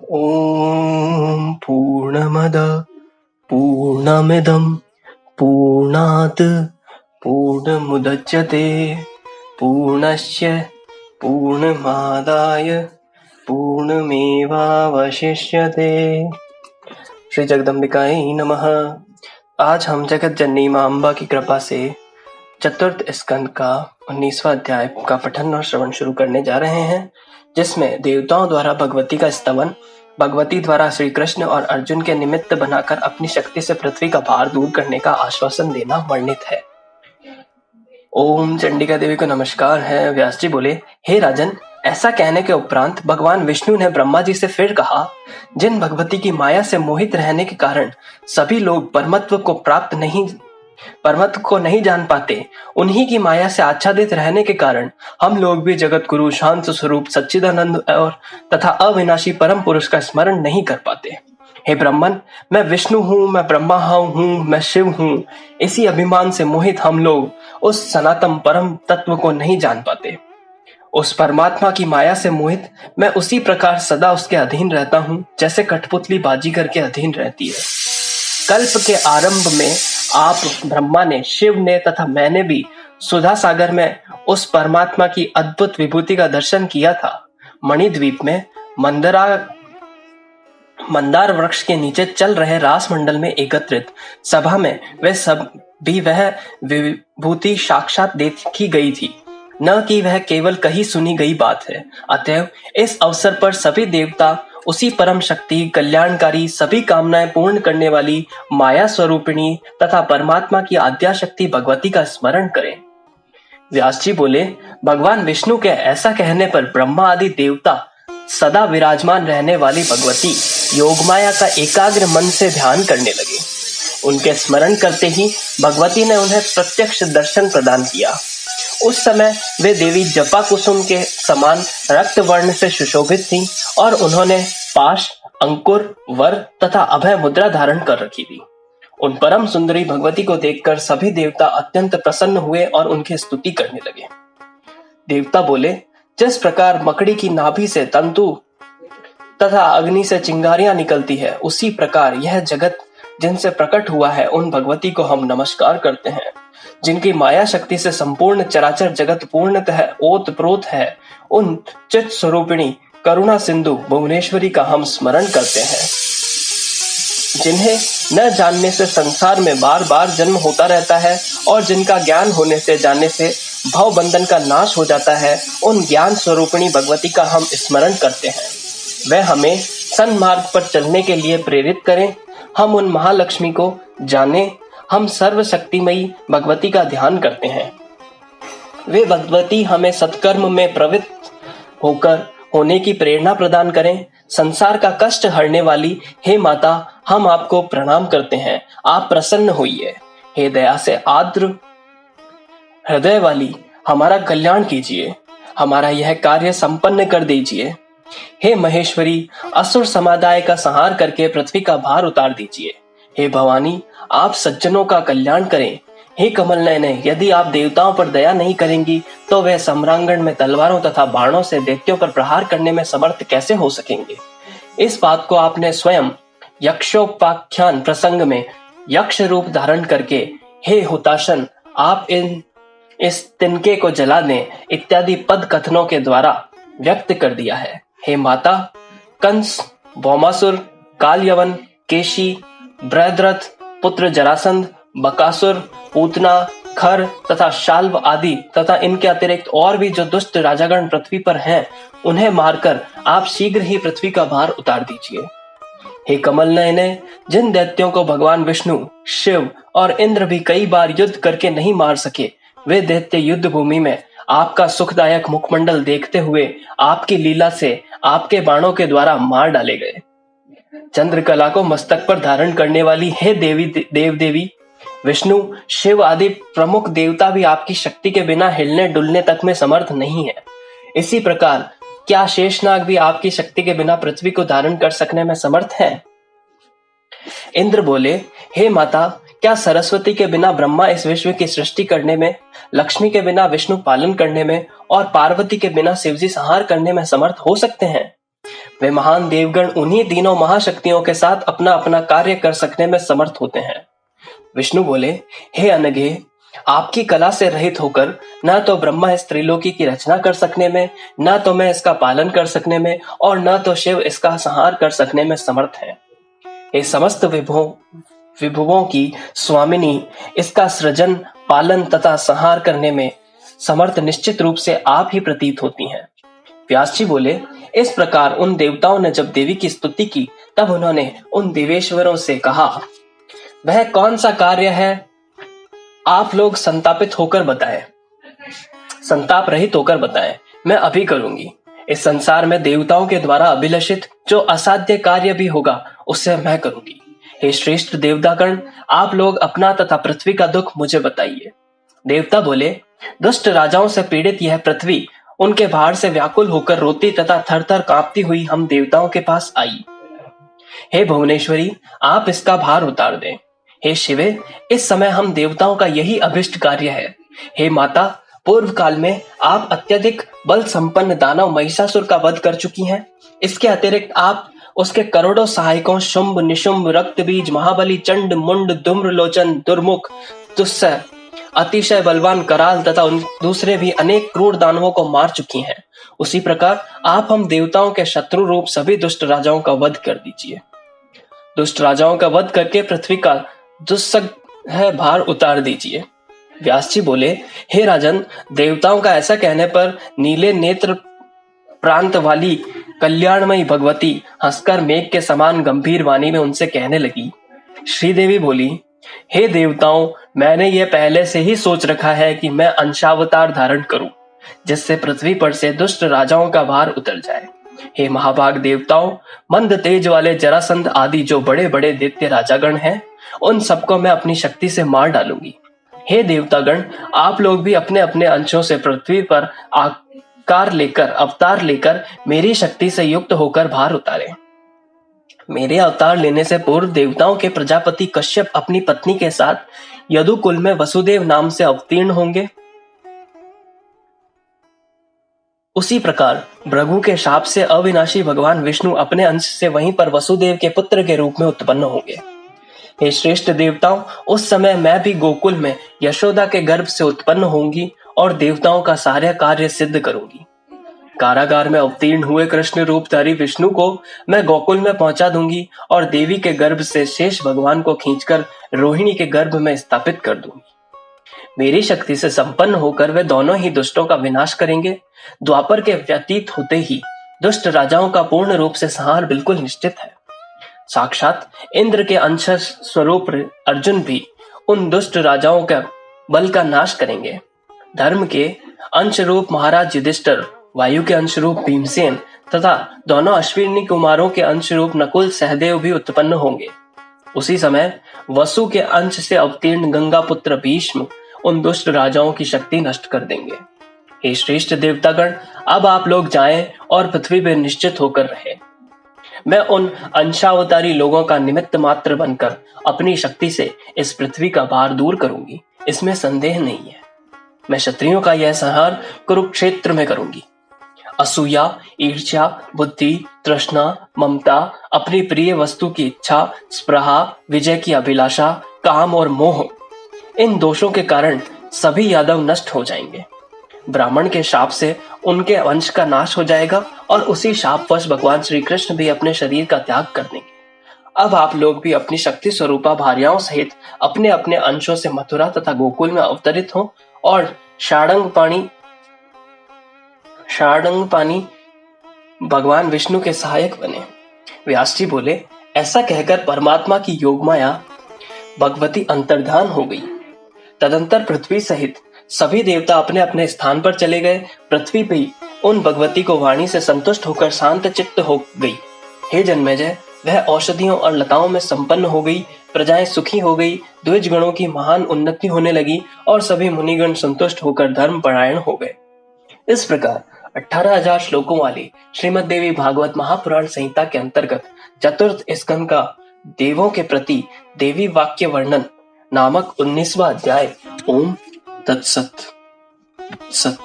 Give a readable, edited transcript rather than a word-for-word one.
ॐ पूर्णमद पूर्णमिदं पूर्णात् पूर्णमुदच्यते पूर्णस्य पूर्णमादाय पूर्णमेवावशिष्यते। श्री जगदम्बिकायै नमः। आज हम जगत जननी मां अम्बा की कृपा से चतुर्थ स्कंद का 19वां अध्याय का पठन और श्रवण शुरू करने जा रहे हैं, जिसमें देवताओं द्वारा भगवती का स्तवन, भगवती द्वारा श्री कृष्ण और अर्जुन के निमित्त बनाकर अपनी शक्ति से पृथ्वी का भार दूर करने का आश्वासन देना वर्णित है। ओम चंडिका देवी को नमस्कार है। व्यास जी बोले, हे राजन, ऐसा कहने के उपरांत भगवान विष्णु ने ब्रह्मा जी से फिर कहा, जिन भगवती की माया से मोहित रहने के कारण सभी लोग परमत्व को नहीं जान पाते, उन्हीं की माया से आच्छादित रहने के कारण हम लोग भी जगत गुरु शांत स्वरूप सच्चिदानंद और तथा अविनाशी परम पुरुष का स्मरण नहीं कर पाते। हे ब्राह्मण, मैं विष्णु हूँ, मैं ब्रह्मा हूँ, मैं शिव हूँ, इसी अभिमान से मोहित हम लोग उस सनातन परम तत्व को नहीं जान पाते। उस परमात्मा की माया से मोहित मैं उसी प्रकार सदा उसके अधीन रहता हूँ जैसे कठपुतली बाजीगर के अधीन रहती है। कल्प के आरंभ में आप ब्रह्मा ने, शिव ने तथा मैंने भी सुधा सागर में उस परमात्मा की अद्भुत विभूति का दर्शन किया था। मणिद्वीप में मंदार वृक्ष के नीचे चल रहे रास मंडल में एकत्रित सभा में वह विभूति साक्षात देखी गई थी, न कि वह केवल कहीं सुनी गई बात है। अतएव इस अवसर पर सभी देवता उसी परम शक्ति, कल्याणकारी, सभी कामनाएं पूर्ण करने वाली माया स्वरूपिणी तथा परमात्मा की आद्या शक्ति भगवती का स्मरण करें। व्यास जी बोले, भगवान विष्णु के ऐसा कहने पर ब्रह्मा आदि देवता सदा विराजमान रहने वाली भगवती योगमाया का एकाग्र मन से ध्यान करने लगे। उनके स्मरण करते ही भगवती ने उन्हें प्रत्यक्ष दर्शन प्रदान किया। उस समय वे देवी जपा कुसुम के समान रक्त वर्ण से सुशोभित थीं और उन्होंने पाश, अंकुर, वर तथा अभय मुद्रा धारण कर रखी थी। उन परम सुंदरी भगवती को देखकर सभी देवता अत्यंत प्रसन्न हुए और उनकी स्तुति करने लगे। देवता बोले, जिस प्रकार मकड़ी की नाभि से तंतु तथा अग्नि से चिंगारियां निकलती है, उसी प्रकार यह जगत जिनसे प्रकट हुआ है, उन भगवती को हम नमस्कार करते हैं। जिनकी माया शक्ति से संपूर्ण चराचर जगत पूर्णतः ओतप्रोत है, उन चित स्वरूपिणी करुणा सिंधु भुवनेश्वरी का हम स्मरण करते हैं। जिन्हें न जानने से संसार में बार बार जन्म होता रहता है और जिनका ज्ञान होने से, जानने से भव बंधन का नाश हो जाता है, उन ज्ञान स्वरूपिणी भगवती का हम स्मरण करते हैं। वह हमें सन्मार्ग पर चलने के लिए प्रेरित करें। हम उन महालक्ष्मी को जाने, हम सर्वशक्तिमयी भगवती का ध्यान करते हैं। वे भगवती हमें सत्कर्म में प्रवृत्त होने की प्रेरणा प्रदान करें। संसार का कष्ट हरने वाली हे माता, हम आपको प्रणाम करते हैं। आप प्रसन्न होइए। हे दया से आर्द्र हृदय वाली, हमारा कल्याण कीजिए, हमारा यह कार्य संपन्न कर दीजिए। हे महेश्वरी, असुर समुदाय का संहार करके पृथ्वी का भार उतार दीजिए। हे भवानी, आप सज्जनों का कल्याण करें। हे कमल नयने, यदि आप देवताओं पर दया नहीं करेंगी तो वे सम्रांगण में तलवारों तथा बाणों से दैत्यों पर प्रहार करने में समर्थ कैसे हो सकेंगे। इस बात को आपने स्वयं यक्षोपाख्यान प्रसंग में यक्ष रूप धारण करके, हे हुताशन, आप इस तिनके को जला दें, इत्यादि पद कथनों के द्वारा व्यक्त कर दिया है। हे माता, कंस, भौमासुर, कालयवन, केशी, बृहद्रथ पुत्र जरासंध, बकासुर, पूतना, खर तथा शाल्व आदि तथा इनके अतिरिक्त और भी जो दुष्ट राजागण पृथ्वी पर हैं, उन्हें मारकर आप शीघ्र ही पृथ्वी का भार उतार दीजिए। हे कमल नयने, जिन दैत्यों को भगवान विष्णु, शिव और इंद्र भी कई बार युद्ध करके नहीं मार सके, वे दैत्य युद्ध भूमि में आपका सुखदायक मुखमंडल देखते हुए आपकी लीला से आपके बाणों के द्वारा मार डाले गए। चंद्रकला को मस्तक पर धारण करने वाली हे देवी, विष्णु, शिव आदि प्रमुख देवता भी आपकी शक्ति के बिना हिलने डुलने तक में समर्थ नहीं है। इसी प्रकार क्या शेषनाग भी आपकी शक्ति के बिना पृथ्वी को धारण कर सकने में समर्थ है। इंद्र बोले, हे माता, क्या सरस्वती के बिना ब्रह्मा इस विश्व की सृष्टि करने में, लक्ष्मी के बिना विष्णु पालन करने में और पार्वती के बिना शिवजी संहार करने में समर्थ हो सकते हैं। वे महान देवगण उन्हीं तीनों महाशक्तियों के साथ अपना अपना कार्य कर सकने में समर्थ होते हैं। विष्णु बोले, हे अनघे, आपकी कला से रहित होकर न तो ब्रह्मा इस त्रिलोकी की रचना कर सकने में, न तो मैं इसका पालन कर सकने में, और न तो शिव इसका संहार कर सकने में समर्थ है। ये समस्त विभुओं की स्वामिनी, इसका सृजन, पालन तथा संहार करने में समर्थ निश्चित रूप से आप ही प्रतीत होती हैं। व्यास जी बोले, इस प्रकार उन देवताओं ने जब देवी की स्तुति की, तब उन्होंने उन देवेश्वरों से कहा, वह कौन सा कार्य है, आप लोग संतापित होकर बताएं, संताप रहित होकर बताएं, मैं अभी करूंगी। इस संसार में देवताओं के द्वारा अभिलषित जो असाध्य कार्य भी होगा, उससे मैं करूंगी। हे श्रेष्ठ देवतागण, आप लोग अपना तथा पृथ्वी का दुख मुझे बताइए। देवता बोले, दुष्ट राजाओं से पीड़ित यह पृथ्वी उनके भार से व्याकुल होकर रोती तथा थर थर कांपती हुई हम देवताओं के पास आई। हे भुवनेश्वरी, आप इसका भार उतार दें। हे शिवे, इस समय हम देवताओं का यही अभिष्ट कार्य है। हे माता, पूर्व काल में आप अत्यधिक बल संपन्न दानव महिषासुर का वध कर चुकी हैं। इसके अतिरिक्त आप उसके करोड़ों सहायकों शुंभ, निशुंभ, रक्तबीज, महाबली, चंड, मुंड, धूम्रलोचन, दुर्मुख, दुस्सह, अतिशय बलवान कराल तथा उन दूसरे भी अनेक क्रूर दानवों को मार चुकी हैं। उसी प्रकार आप हम देवताओं के शत्रु रूप सभी दुष्ट राजाओं का वध कर दीजिए। दुष्ट राजाओं का वध करके पृथ्वी का दुस्सह भार उतार दीजिए। व्यास जी बोले, हे राजन, देवताओं का ऐसा कहने पर नीले नेत्र प्रांत वाली कल्याणमयी भगवती हंसकर मेघ के समान गंभीर वाणी में उनसे कहने लगी। श्रीदेवी बोली, हे देवताओं, मैंने यह पहले से ही सोच रखा है कि मैं अंशावतार धारण करूं, जिससे पृथ्वी पर से दुष्ट राजाओं का भार उतर जाए। हे महाभाग देवताओं, मंद तेज वाले जरासंध आदि जो बड़े बड़े दैत्य राजागण हैं, उन सबको मैं अपनी शक्ति से मार डालूंगी। हे देवतागण, आप लोग भी अपने अपने अंशों से पृथ्वी पर अवतार लेकर मेरी शक्ति से युक्त होकर भार उतारें। मेरे अवतार लेने से पूर्व देवताओं के प्रजापति कश्यप अपनी पत्नी के साथ यदुकुल में वसुदेव नाम से अवतीर्ण होंगे। उसी प्रकार भृगु के शाप से अविनाशी भगवान विष्णु अपने अंश से वहीं पर वसुदेव के पुत्र के रूप में उत्पन्न होंगे। हे श्रेष्ठ देवताओं, उस समय मैं भी गोकुल में यशोदा के गर्भ से उत्पन्न होंगी और देवताओं का सारा कार्य सिद्ध करूंगी। कारागार में अवतीर्ण हुए कृष्ण रूपधारी विष्णु को मैं गोकुल में पहुंचा दूंगी और देवी के गर्भ से शेष भगवान को खींचकर रोहिणी के गर्भ में स्थापित कर दूंगी। मेरी शक्ति से संपन्न होकर वे दोनों ही दुष्टों का विनाश करेंगे। द्वापर के व्यतीत होते ही दुष्ट राजाओं का पूर्ण रूप से संहार बिल्कुल निश्चित है। साक्षात इंद्र के अंश स्वरूप अर्जुन भी उन दुष्ट राजाओं का बल का नाश करेंगे। धर्म के अंश रूप महाराज युधिष्ठिर, वायु के अंश रूप भीमसेन तथा दोनों अश्विनी कुमारों के अंश रूप नकुल, सहदेव भी उत्पन्न होंगे। उसी समय वसु के अंश से अवतीर्ण गंगा पुत्र भीष्म उन दुष्ट राजाओं की शक्ति नष्ट कर देंगे। हे श्रेष्ठ देवतागण, अब आप लोग जाएं और पृथ्वी पर निश्चित होकर रहें। मैं उन अंशावतारी लोगों का निमित्त मात्र बनकर अपनी शक्ति से इस पृथ्वी का भार दूर करूंगी, इसमें संदेह नहीं है। मैं क्षत्रियों का यह संहार कुरुक्षेत्र में करूंगी। असूया, ईर्ष्या, बुद्धि, तृष्णा, ममता, अपनी प्रिय वस्तु की इच्छा, स्पृहा, विजय की अभिलाषा, काम और मोह, इन दोषों के कारण सभी यादव नष्ट हो जाएंगे। ब्राह्मण के शाप से उनके वंश का नाश हो जाएगा और उसी शापवश भगवान श्री कृष्ण भी अपने शरीर का त्याग कर देंगे। अब आप लोग भी अपनी शक्ति स्वरूपा भार्याओं सहित अपने अपने अंशों से मथुरा तथा गोकुल में अवतरित हो और षाडंग पानी भगवान विष्णु के सहायक बने। व्यास जी बोले, ऐसा कहकर परमात्मा की योगमाया भगवती अंतर्धान हो गई। तदंतर पृथ्वी सहित सभी देवता अपने अपने स्थान पर चले गए। पृथ्वी भी उन भगवती को वाणी से संतुष्ट होकर शांत चित्त हो गई। हे जन्मेजय, वह औषधियों और लताओं में संपन्न हो गई। प्रजाएं सुखी हो गई, द्विज गणों की महान उन्नति होने लगी और सभी मुनिगण संतुष्ट होकर धर्म परायण हो गए। इस प्रकार 18,000 श्लोकों वाली श्रीमद् देवी भागवत महापुराण संहिता के अंतर्गत चतुर्थ स्कंद का देवों के प्रति देवी वाक्य वर्णन नामक 19वां अध्याय ओम तत्सत सत